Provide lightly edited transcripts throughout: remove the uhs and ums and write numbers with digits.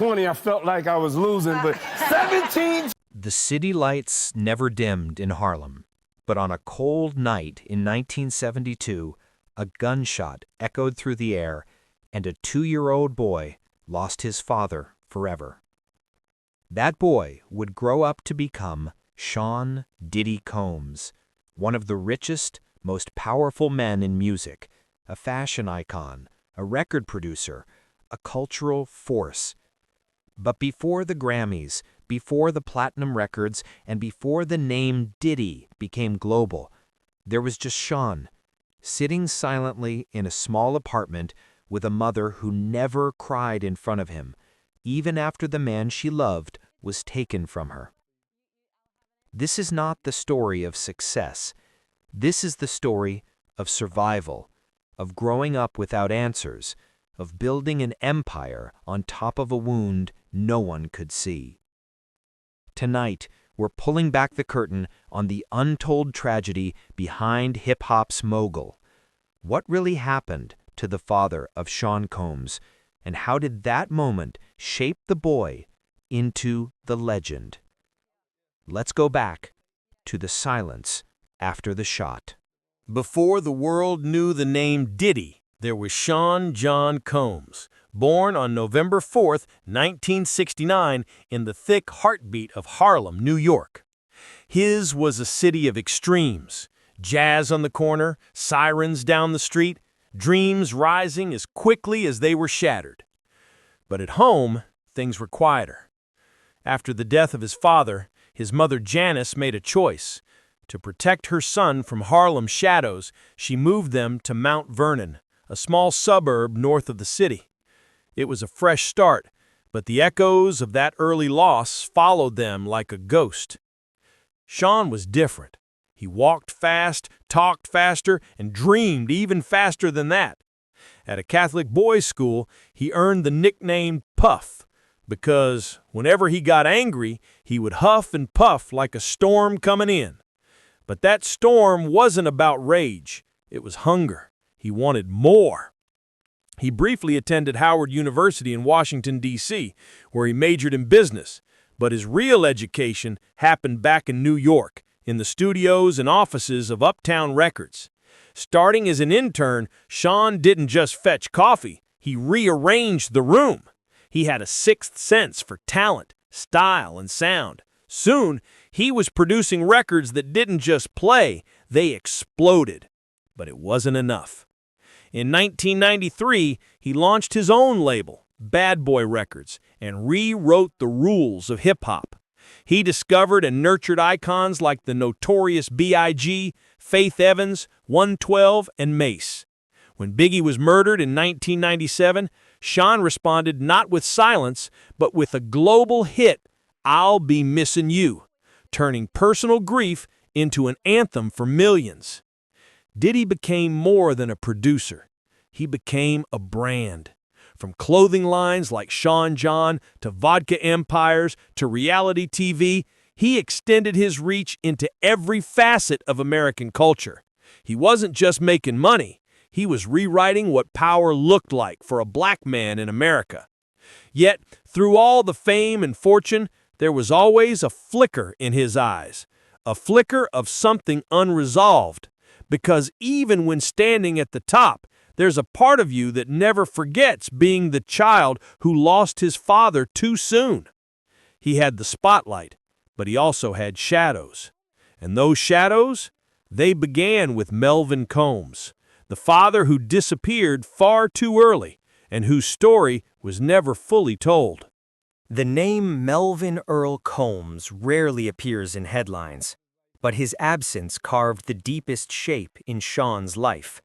20, I felt like I was losing, but 17. The city lights never dimmed in Harlem, but on a cold night in 1972, a gunshot echoed through the air, and a 2-year-old boy lost his father forever. That boy would grow up to become Sean "Diddy" Combs, one of the richest, most powerful men in music, a fashion icon, a record producer, a cultural force. But before the Grammys, before the platinum records, and before the name Diddy became global, there was just Sean, sitting silently in a small apartment with a mother who never cried in front of him, even after the man she loved was taken from her. This is not the story of success. This is the story of survival, of growing up without answers, of building an empire on top of a wound no one could see. Tonight, we're pulling back the curtain on the untold tragedy behind hip-hop's mogul. What really happened to the father of Sean Combs, and how did that moment shape the boy into the legend? Let's go back to the silence after the shot. Before the world knew the name Diddy, there was Sean John Combs, born on November 4th, 1969, in the thick heartbeat of Harlem, New York. His was a city of extremes: jazz on the corner, sirens down the street, dreams rising as quickly as they were shattered. But at home, things were quieter. After the death of his father, his mother Janice made a choice. To protect her son from Harlem's shadows, she moved them to Mount Vernon, a small suburb north of the city. It was a fresh start, but the echoes of that early loss followed them like a ghost. Sean was different. He walked fast, talked faster, and dreamed even faster than that. At a Catholic boys' school, he earned the nickname Puff, because whenever he got angry, he would huff and puff like a storm coming in. But that storm wasn't about rage. It was hunger. He wanted more. He briefly attended Howard University in Washington, D.C., where he majored in business, but his real education happened back in New York, in the studios and offices of Uptown Records. Starting as an intern, Sean didn't just fetch coffee, he rearranged the room. He had a sixth sense for talent, style, and sound. Soon, he was producing records that didn't just play, they exploded. But it wasn't enough. In 1993, he launched his own label, Bad Boy Records, and rewrote the rules of hip-hop. He discovered and nurtured icons like the notorious B.I.G., Faith Evans, 112, and Mace. When Biggie was murdered in 1997, Sean responded not with silence, but with a global hit, I'll Be Missing You, turning personal grief into an anthem for millions. Diddy became more than a producer. He became a brand. From clothing lines like Sean John to vodka empires to reality TV, he extended his reach into every facet of American culture. He wasn't just making money, he was rewriting what power looked like for a black man in America. Yet, through all the fame and fortune, there was always a flicker in his eyes, a flicker of something unresolved. Because even when standing at the top, there's a part of you that never forgets being the child who lost his father too soon. He had the spotlight, but he also had shadows. And those shadows, they began with Melvin Combs, the father who disappeared far too early and whose story was never fully told. The name Melvin Earl Combs rarely appears in headlines, but his absence carved the deepest shape in Sean's life.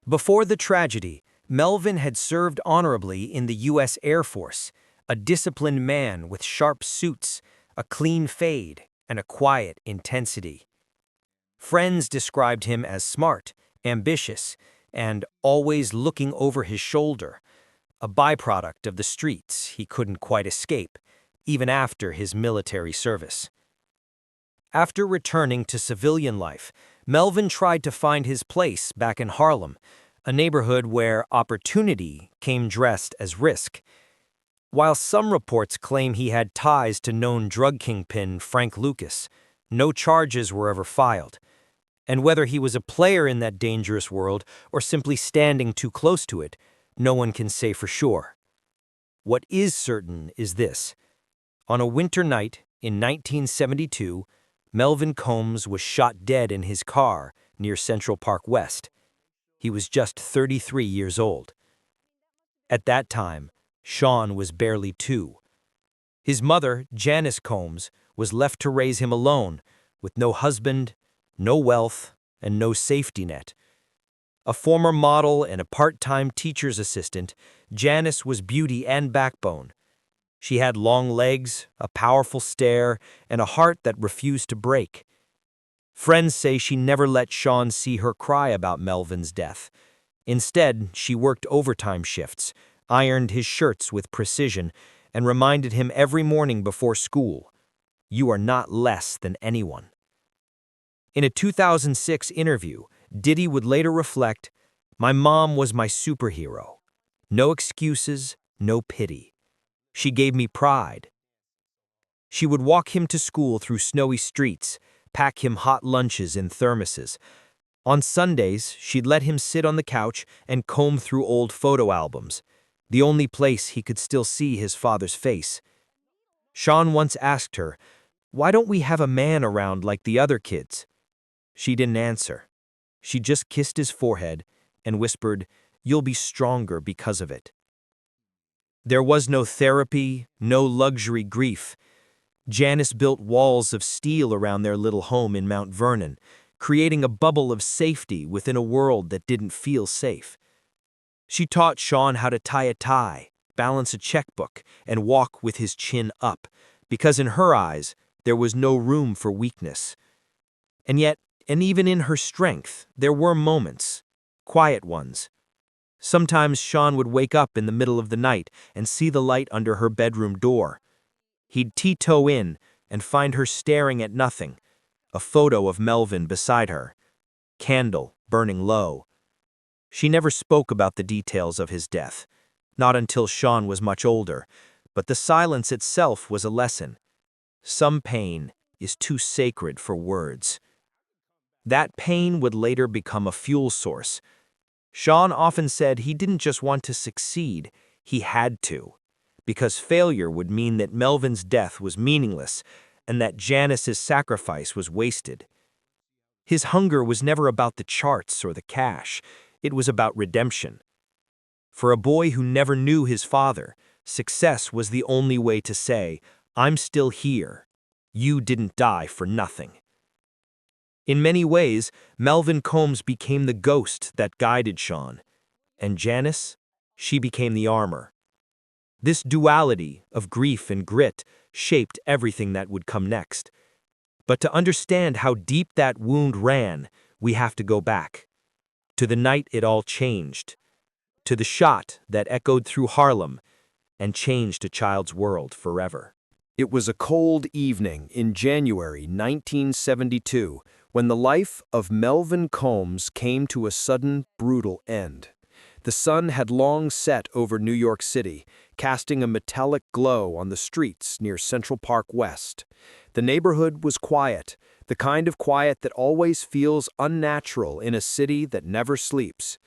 Before the tragedy, Melvin had served honorably in the U.S. Air Force, a disciplined man with sharp suits, a clean fade, and a quiet intensity. Friends described him as smart, ambitious, and always looking over his shoulder, a byproduct of the streets he couldn't quite escape, even after his military service. After returning to civilian life, Melvin tried to find his place back in Harlem, a neighborhood where opportunity came dressed as risk. While some reports claim he had ties to known drug kingpin Frank Lucas, no charges were ever filed. And whether he was a player in that dangerous world or simply standing too close to it, no one can say for sure. What is certain is this. On a winter night in 1972, Melvin Combs was shot dead in his car near Central Park West. He was just 33 years old. At that time, Sean was barely 2. His mother, Janice Combs, was left to raise him alone, with no husband, no wealth, and no safety net. A former model and a part-time teacher's assistant, Janice was beauty and backbone. She had long legs, a powerful stare, and a heart that refused to break. Friends say she never let Sean see her cry about Melvin's death. Instead, she worked overtime shifts, ironed his shirts with precision, and reminded him every morning before school, "You are not less than anyone." In a 2006 interview, Diddy would later reflect, "My mom was my superhero. No excuses, no pity. She gave me pride." She would walk him to school through snowy streets, pack him hot lunches in thermoses. On Sundays, she'd let him sit on the couch and comb through old photo albums, the only place he could still see his father's face. Sean once asked her, "Why don't we have a man around like the other kids?" She didn't answer. She just kissed his forehead and whispered, "You'll be stronger because of it." There was no therapy, no luxury grief. Janice built walls of steel around their little home in Mount Vernon, creating a bubble of safety within a world that didn't feel safe. She taught Sean how to tie a tie, balance a checkbook, and walk with his chin up, because in her eyes, there was no room for weakness. And yet, and even in her strength, there were moments, quiet ones. Sometimes Sean would wake up in the middle of the night and see the light under her bedroom door. He'd tiptoe in and find her staring at nothing, a photo of Melvin beside her, candle burning low. She never spoke about the details of his death, not until Sean was much older, but the silence itself was a lesson. Some pain is too sacred for words. That pain would later become a fuel source. Sean often said he didn't just want to succeed, he had to, because failure would mean that Melvin's death was meaningless and that Janice's sacrifice was wasted. His hunger was never about the charts or the cash. It was about redemption. For a boy who never knew his father, success was the only way to say, "I'm still here. You didn't die for nothing." In many ways, Melvin Combs became the ghost that guided Sean, and Janice, she became the armor. This duality of grief and grit shaped everything that would come next. But to understand how deep that wound ran, we have to go back. To the night it all changed. To the shot that echoed through Harlem and changed a child's world forever. It was a cold evening in January 1972 when the life of Melvin Combs came to a sudden, brutal end. The sun had long set over New York City, casting a metallic glow on the streets near Central Park West. The neighborhood was quiet, the kind of quiet that always feels unnatural in a city that never sleeps.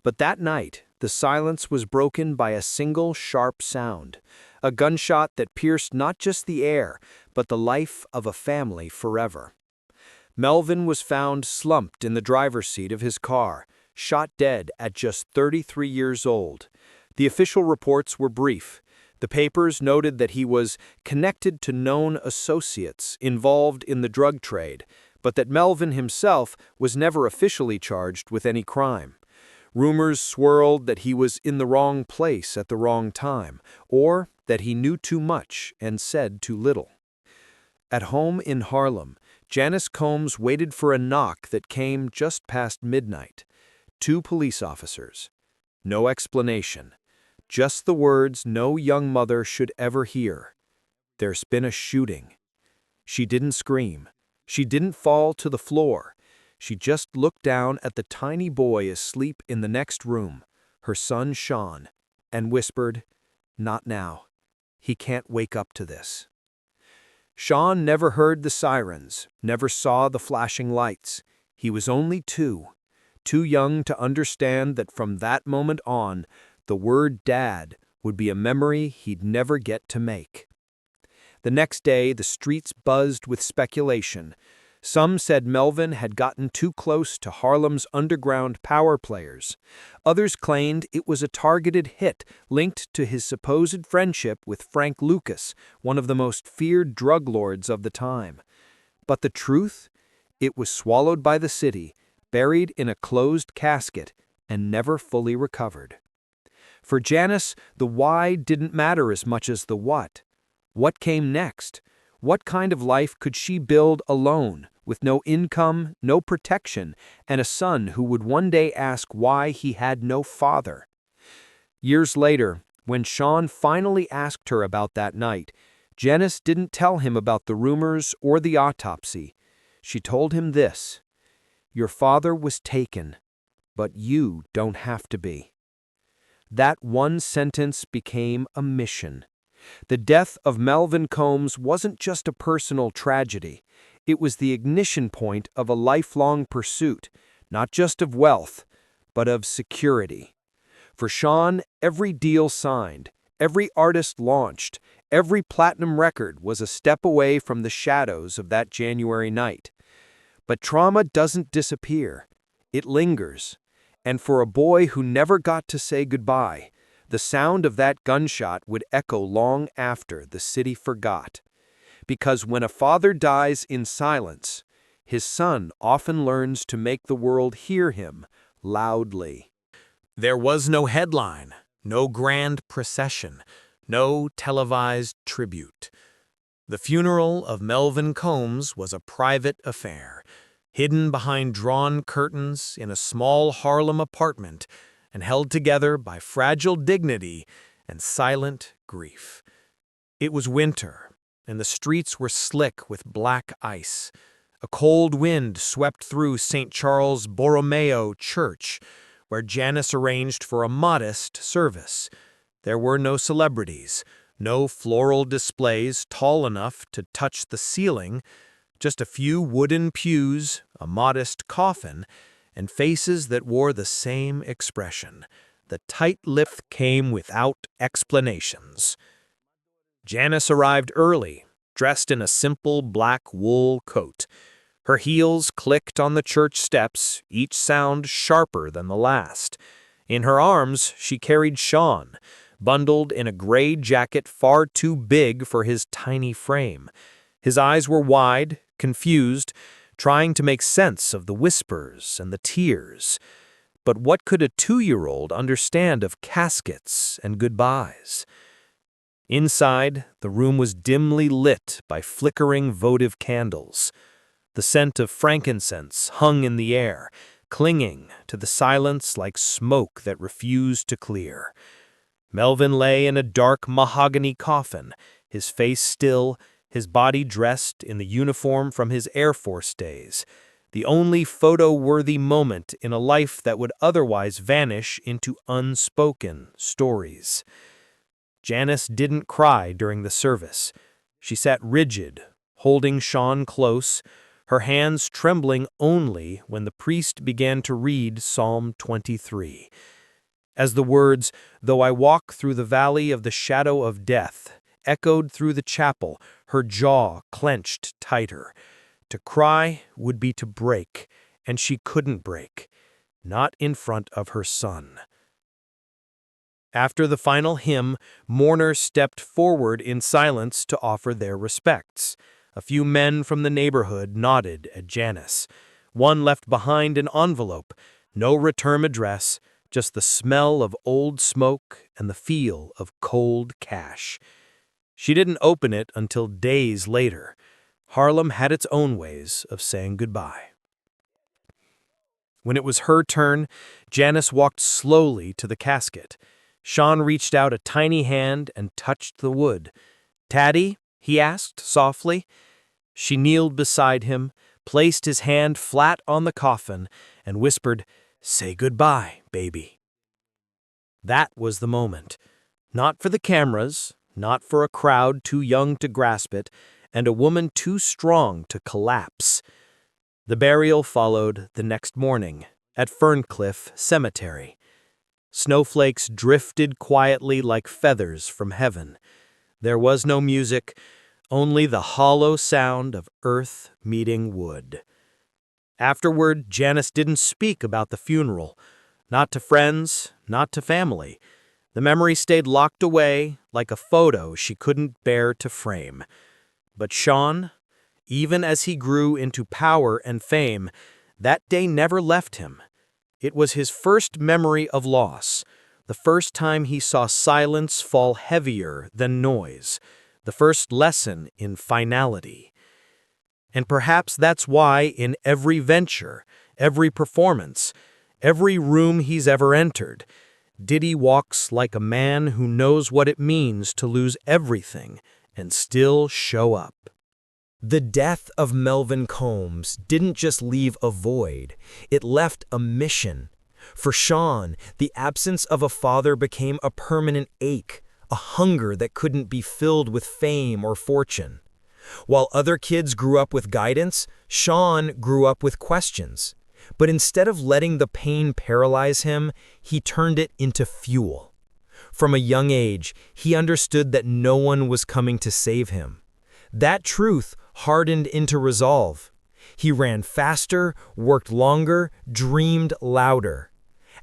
But that night, the silence was broken by a single sharp sound, a gunshot that pierced not just the air, but the life of a family forever. Melvin was found slumped in the driver's seat of his car, shot dead at just 33 years old. The official reports were brief. The papers noted that he was connected to known associates involved in the drug trade, but that Melvin himself was never officially charged with any crime. Rumors swirled that he was in the wrong place at the wrong time, or that he knew too much and said too little. At home in Harlem, Janice Combs waited for a knock that came just past midnight. 2 police officers. No explanation. Just the words no young mother should ever hear. "There's been a shooting." She didn't scream. She didn't fall to the floor. She just looked down at the tiny boy asleep in the next room, her son Sean, and whispered, "Not now. he can't wake up to this. Sean never heard the sirens, never saw the flashing lights. He was only too young to understand that from that moment on, the word Dad would be a memory he'd never get to make. The next day, the streets buzzed with speculation. Some said Melvin had gotten too close to Harlem's underground power players. Others claimed it was a targeted hit linked to his supposed friendship with Frank Lucas, one of the most feared drug lords of the time. But the truth? It was swallowed by the city, buried in a closed casket, and never fully recovered. For Janice, the why didn't matter as much as the what. What came next? What kind of life could she build alone, with no income, no protection, and a son who would one day ask why he had no father? Years later, when Sean finally asked her about that night, Janice didn't tell him about the rumors or the autopsy. She told him this: "Your father was taken, but you don't have to be." That one sentence became a mission. The death of Melvin Combs wasn't just a personal tragedy. It was the ignition point of a lifelong pursuit, not just of wealth, but of security. For Sean, every deal signed, every artist launched, every platinum record was a step away from the shadows of that January night. But trauma doesn't disappear. It lingers. And for a boy who never got to say goodbye, the sound of that gunshot would echo long after the city forgot. Because when a father dies in silence, his son often learns to make the world hear him loudly. There was no headline, no grand procession, no televised tribute. The funeral of Melvin Combs was a private affair, hidden behind drawn curtains in a small Harlem apartment and held together by fragile dignity and silent grief. It was winter, and the streets were slick with black ice. A cold wind swept through St. Charles Borromeo Church, where Janice arranged for a modest service. There were no celebrities, no floral displays tall enough to touch the ceiling, just a few wooden pews, a modest coffin, and faces that wore the same expression. The tight lip came without explanations. Janice arrived early, dressed in a simple black wool coat. Her heels clicked on the church steps, each sound sharper than the last. In her arms, she carried Sean, bundled in a gray jacket far too big for his tiny frame. His eyes were wide, confused, trying to make sense of the whispers and the tears. But what could a 2-year-old understand of caskets and goodbyes? Inside, the room was dimly lit by flickering votive candles. The scent of frankincense hung in the air, clinging to the silence like smoke that refused to clear. Melvin lay in a dark mahogany coffin, his face still, his body dressed in the uniform from his Air Force days, the only photo-worthy moment in a life that would otherwise vanish into unspoken stories. Janice didn't cry during the service. She sat rigid, holding Sean close, her hands trembling only when the priest began to read Psalm 23. As the words, "Though I walk through the valley of the shadow of death," echoed through the chapel, her jaw clenched tighter. To cry would be to break, and she couldn't break, not in front of her son. After the final hymn, mourners stepped forward in silence to offer their respects. A few men from the neighborhood nodded at Janice. One left behind an envelope, no return address, just the smell of old smoke and the feel of cold cash. She didn't open it until days later. Harlem had its own ways of saying goodbye. When it was her turn, Janice walked slowly to the casket. Sean reached out a tiny hand and touched the wood. "Taddy?" he asked softly. She kneeled beside him, placed his hand flat on the coffin, and whispered, "Say goodbye, baby." That was the moment. Not for the cameras, not for a crowd too young to grasp it, and a woman too strong to collapse. The burial followed the next morning at Ferncliff Cemetery. Snowflakes drifted quietly like feathers from heaven. There was no music, only the hollow sound of earth meeting wood. Afterward, Janice didn't speak about the funeral, not to friends, not to family. The memory stayed locked away like a photo she couldn't bear to frame. But Sean, even as he grew into power and fame, that day never left him. It was his first memory of loss, the first time he saw silence fall heavier than noise, the first lesson in finality. And perhaps that's why in every venture, every performance, every room he's ever entered, Diddy walks like a man who knows what it means to lose everything and still show up. The death of Melvin Combs didn't just leave a void, it left a mission. For Sean, the absence of a father became a permanent ache, a hunger that couldn't be filled with fame or fortune. While other kids grew up with guidance, Sean grew up with questions. But instead of letting the pain paralyze him, he turned it into fuel. From a young age, he understood that no one was coming to save him. That truth hardened into resolve. He ran faster, worked longer, dreamed louder.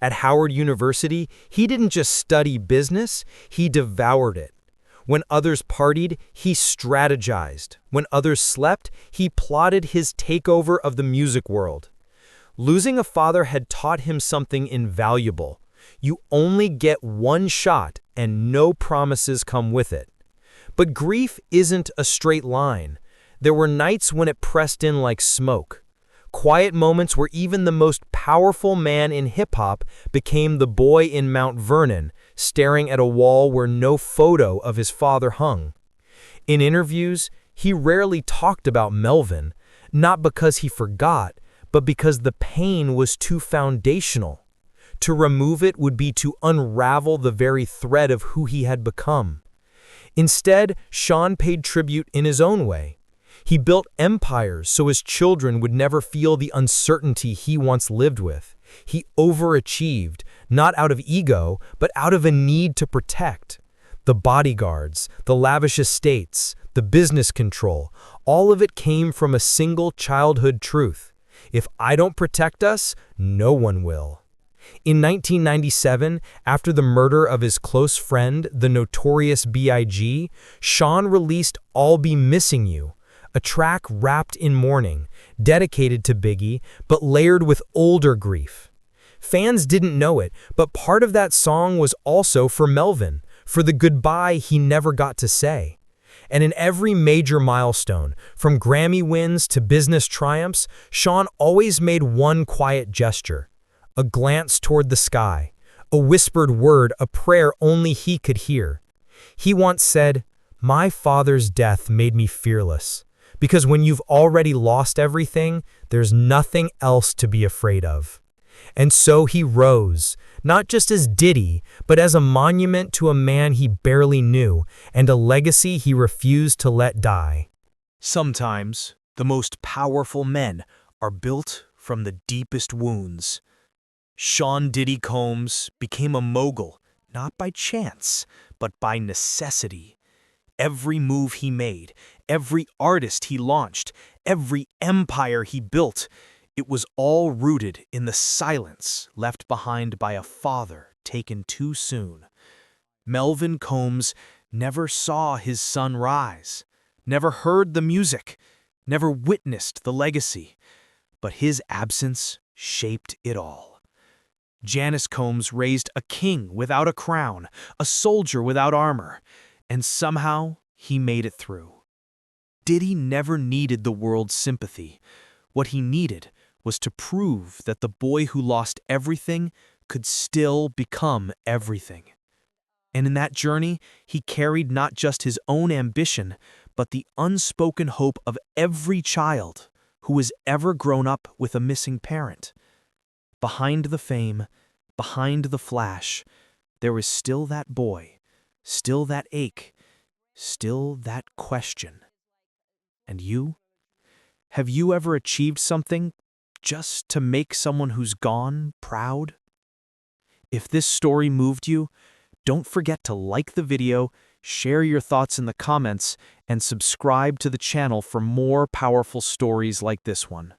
At Howard University, he didn't just study business, he devoured it. When others partied, he strategized. When others slept, he plotted his takeover of the music world. Losing a father had taught him something invaluable. You only get one shot, and no promises come with it. But grief isn't a straight line. There were nights when it pressed in like smoke. Quiet moments where even the most powerful man in hip-hop became the boy in Mount Vernon, staring at a wall where no photo of his father hung. In interviews, he rarely talked about Melvin, not because he forgot, but because the pain was too foundational. To remove it would be to unravel the very thread of who he had become. Instead, Sean paid tribute in his own way. He built empires so his children would never feel the uncertainty he once lived with. He overachieved, not out of ego, but out of a need to protect. The bodyguards, the lavish estates, the business control, all of it came from a single childhood truth. If I don't protect us, no one will. In 1997, after the murder of his close friend, the notorious B.I.G., Sean released I'll Be Missing You, a track wrapped in mourning, dedicated to Biggie, but layered with older grief. Fans didn't know it, but part of that song was also for Melvin, for the goodbye he never got to say. And in every major milestone, from Grammy wins to business triumphs, Sean always made one quiet gesture. A glance toward the sky, a whispered word, a prayer only he could hear. He once said, "My father's death made me fearless, because when you've already lost everything, there's nothing else to be afraid of." And so he rose, not just as Diddy, but as a monument to a man he barely knew, and a legacy he refused to let die. Sometimes, the most powerful men are built from the deepest wounds. Sean Diddy Combs became a mogul, not by chance, but by necessity. Every move he made, every artist he launched, every empire he built, it was all rooted in the silence left behind by a father taken too soon. Melvin Combs never saw his son rise, never heard the music, never witnessed the legacy, but his absence shaped it all. Janice Combs raised a king without a crown, a soldier without armor, and somehow he made it through. Diddy never needed the world's sympathy. What he needed was to prove that the boy who lost everything could still become everything. And in that journey, he carried not just his own ambition, but the unspoken hope of every child who has ever grown up with a missing parent. Behind the fame, behind the flash, there was still that boy, still that ache, still that question. And you? Have you ever achieved something just to make someone who's gone proud? If this story moved you, don't forget to like the video, share your thoughts in the comments, and subscribe to the channel for more powerful stories like this one.